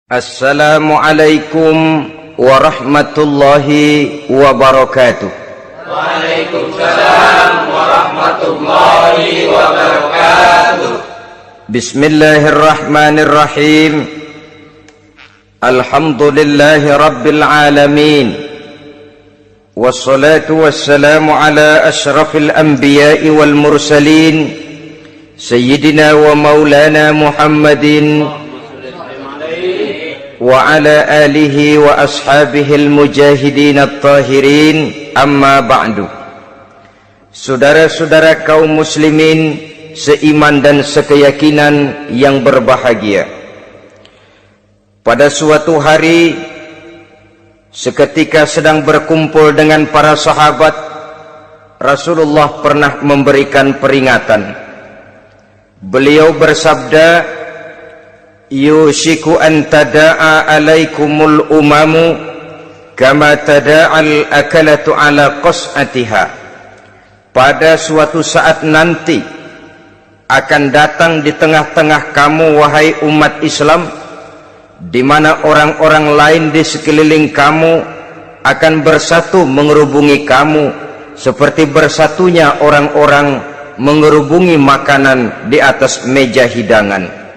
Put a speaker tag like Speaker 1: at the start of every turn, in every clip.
Speaker 1: Assalamualaikum warahmatullahi wabarakatuh.
Speaker 2: Waalaikumsalam warahmatullahi wabarakatuh.
Speaker 1: Bismillahirrahmanirrahim. Alhamdulillahi rabbil alamin. Wassalatu wassalamu ala ashrafil anbiya'i wal mursalin, Sayyidina wa maulana Muhammadin wa ala alihi wa ashabihi al-mujahidin at-tahirin, amma ba'du. Saudara-saudara kaum muslimin seiman dan sekeyakinan yang berbahagia, pada suatu hari seketika sedang berkumpul dengan para sahabat, Rasulullah pernah memberikan peringatan. Beliau bersabda, yushiku an tada'a alaikumul umamu kama tada'al akalatu ala qas'atiha. Pada suatu saat nanti akan datang di tengah-tengah kamu, wahai umat Islam, di mana orang-orang lain di sekeliling kamu akan bersatu mengerubungi kamu seperti bersatunya orang-orang mengerubungi makanan di atas meja hidangan.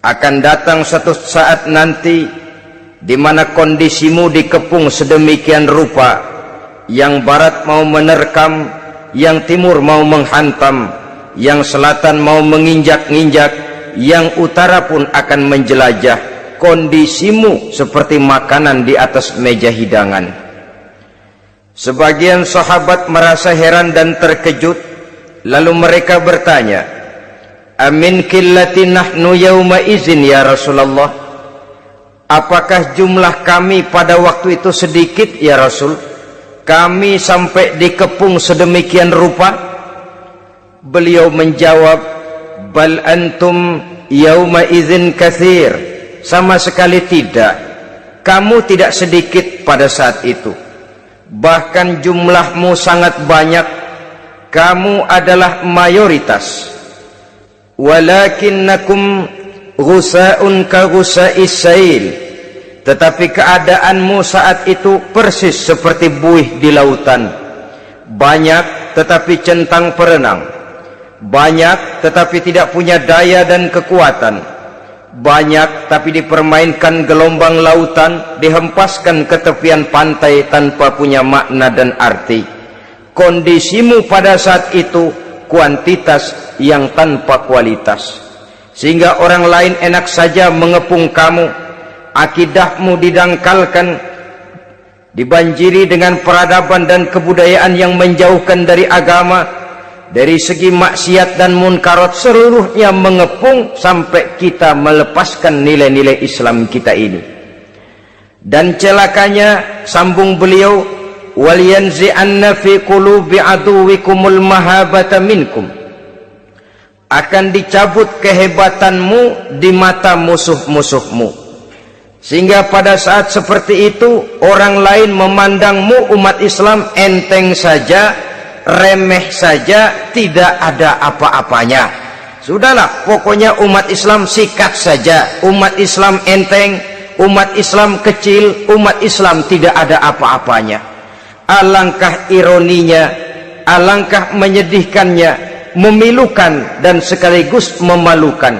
Speaker 1: Akan datang suatu saat nanti di mana kondisimu dikepung sedemikian rupa, yang barat mau menerkam, yang timur mau menghantam, yang selatan mau menginjak-injak, yang utara pun akan menjelajah. Kondisimu seperti makanan di atas meja hidangan. Sebagian sahabat merasa heran dan terkejut, lalu mereka bertanya, amin qillati nahnu yauma izin ya Rasulullah, apakah jumlah kami pada waktu itu sedikit ya Rasul, kami sampai dikepung sedemikian rupa? Beliau menjawab, bal antum yauma izin katsir, sama sekali tidak, kamu tidak sedikit pada saat itu, bahkan jumlahmu sangat banyak, kamu adalah mayoritas. Walakinnakum ghusa'un ka ghusa'is sail, tetapi keadaanmu saat itu persis seperti buih di lautan, banyak tetapi centang perenang, banyak tetapi tidak punya daya dan kekuatan, banyak tapi dipermainkan gelombang lautan, dihempaskan ke tepian pantai tanpa punya makna dan arti. Kondisimu pada saat itu kuantitas yang tanpa kualitas, sehingga orang lain enak saja mengepung kamu. Akidahmu didangkalkan, dibanjiri dengan peradaban dan kebudayaan yang menjauhkan dari agama. Dari segi maksiat dan munkarat seluruhnya mengepung sampai kita melepaskan nilai-nilai Islam kita ini. Dan celakanya, sambung beliau, wal yanzi'anna fi qulubi aduwikumul mahabata minkum, akan dicabut kehebatanmu di mata musuh-musuhmu, sehingga pada saat seperti itu orang lain memandangmu umat Islam enteng saja, remeh saja, tidak ada apa-apanya. Sudahlah, pokoknya umat Islam sikat saja, umat Islam enteng, umat Islam kecil, umat Islam tidak ada apa-apanya. Alangkah ironinya, alangkah menyedihkannya, memilukan dan sekaligus memalukan.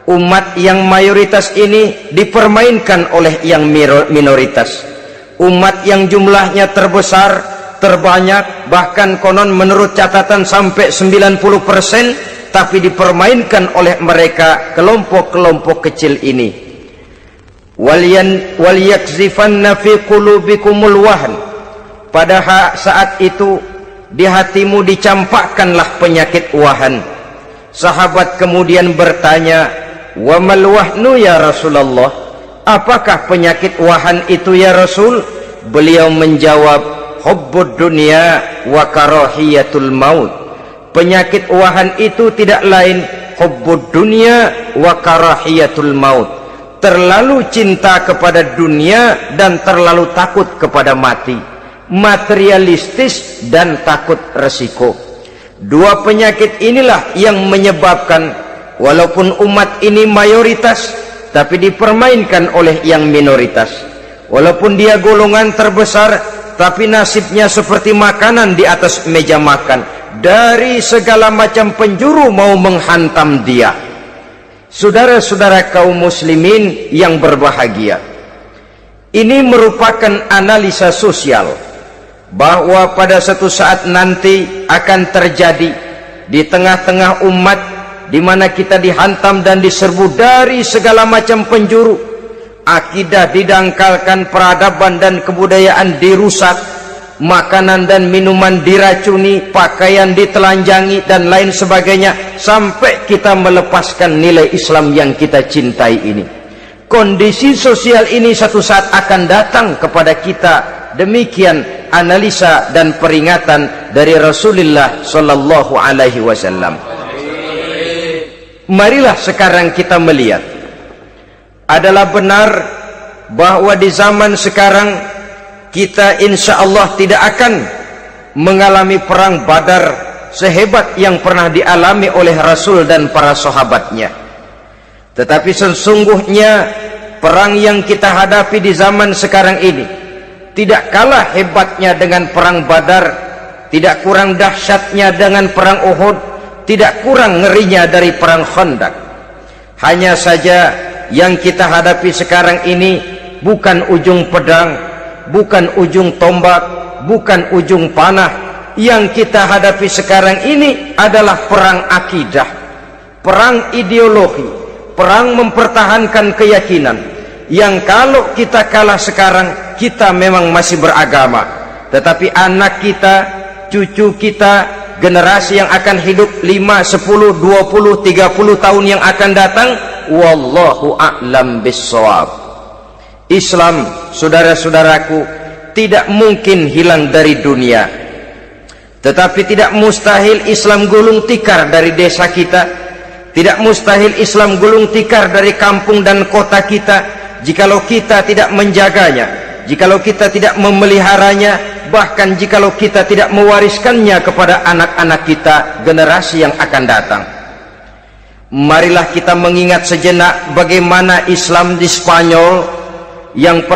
Speaker 1: Umat yang mayoritas ini dipermainkan oleh yang minoritas. Umat yang jumlahnya terbesar, terbanyak, bahkan konon menurut catatan sampai 90%, tapi dipermainkan oleh mereka kelompok-kelompok kecil ini. Wal yakzifanna fi qulubikumul wahn, pada saat itu di hatimu dicampakkanlah penyakit wahan. Sahabat kemudian bertanya, wa mal wahnu ya Rasulullah, apakah penyakit wahan itu ya Rasul? Beliau menjawab, hubbud dunya wa karahiyatul maut. Penyakit wahan itu tidak lain hubbud dunya wa karahiyatul maut, terlalu cinta kepada dunia dan terlalu takut kepada mati, materialistis dan takut resiko. Dua penyakit inilah yang menyebabkan walaupun umat ini mayoritas, tapi dipermainkan oleh yang minoritas. Walaupun dia golongan terbesar, tapi nasibnya seperti makanan di atas meja makan. Dari segala macam penjuru mau menghantam dia. Saudara-saudara kaum muslimin yang berbahagia, ini merupakan analisa sosial bahwa pada suatu saat nanti akan terjadi di tengah-tengah umat di mana kita dihantam dan diserbu dari segala macam penjuru. Akidah didangkalkan, peradaban dan kebudayaan dirusak, makanan dan minuman diracuni, pakaian ditelanjangi dan lain sebagainya, sampai kita melepaskan nilai Islam yang kita cintai ini. Kondisi sosial ini satu saat akan datang kepada kita. Demikian analisa dan peringatan dari Rasulullah sallallahu alaihi wasallam. Marilah sekarang kita melihat, adalah benar bahwa di zaman sekarang kita insya Allah tidak akan mengalami perang Badar sehebat yang pernah dialami oleh Rasul dan para sahabatnya. Tetapi sesungguhnya perang yang kita hadapi di zaman sekarang ini tidak kalah hebatnya dengan perang Badar, tidak kurang dahsyatnya dengan perang Uhud, tidak kurang ngerinya dari perang Khandaq. Hanya saja yang kita hadapi sekarang ini bukan ujung pedang, bukan ujung tombak, bukan ujung panah. Yang kita hadapi sekarang ini adalah perang akidah, perang ideologi, perang mempertahankan keyakinan. Yang kalau kita kalah sekarang, kita memang masih beragama, tetapi anak kita, cucu kita, generasi yang akan hidup 5, 10, 20, 30 tahun yang akan datang, wallahu a'lam bissawab. Islam, saudara-saudaraku, tidak mungkin hilang dari dunia, tetapi tidak mustahil Islam gulung tikar dari desa kita, tidak mustahil Islam gulung tikar dari kampung dan kota kita, jikalau kita tidak menjaganya, jikalau kita tidak memeliharanya, bahkan jikalau kita tidak mewariskannya kepada anak-anak kita, generasi yang akan datang. Marilah kita mengingat sejenak bagaimana Islam di Spanyol yang pernah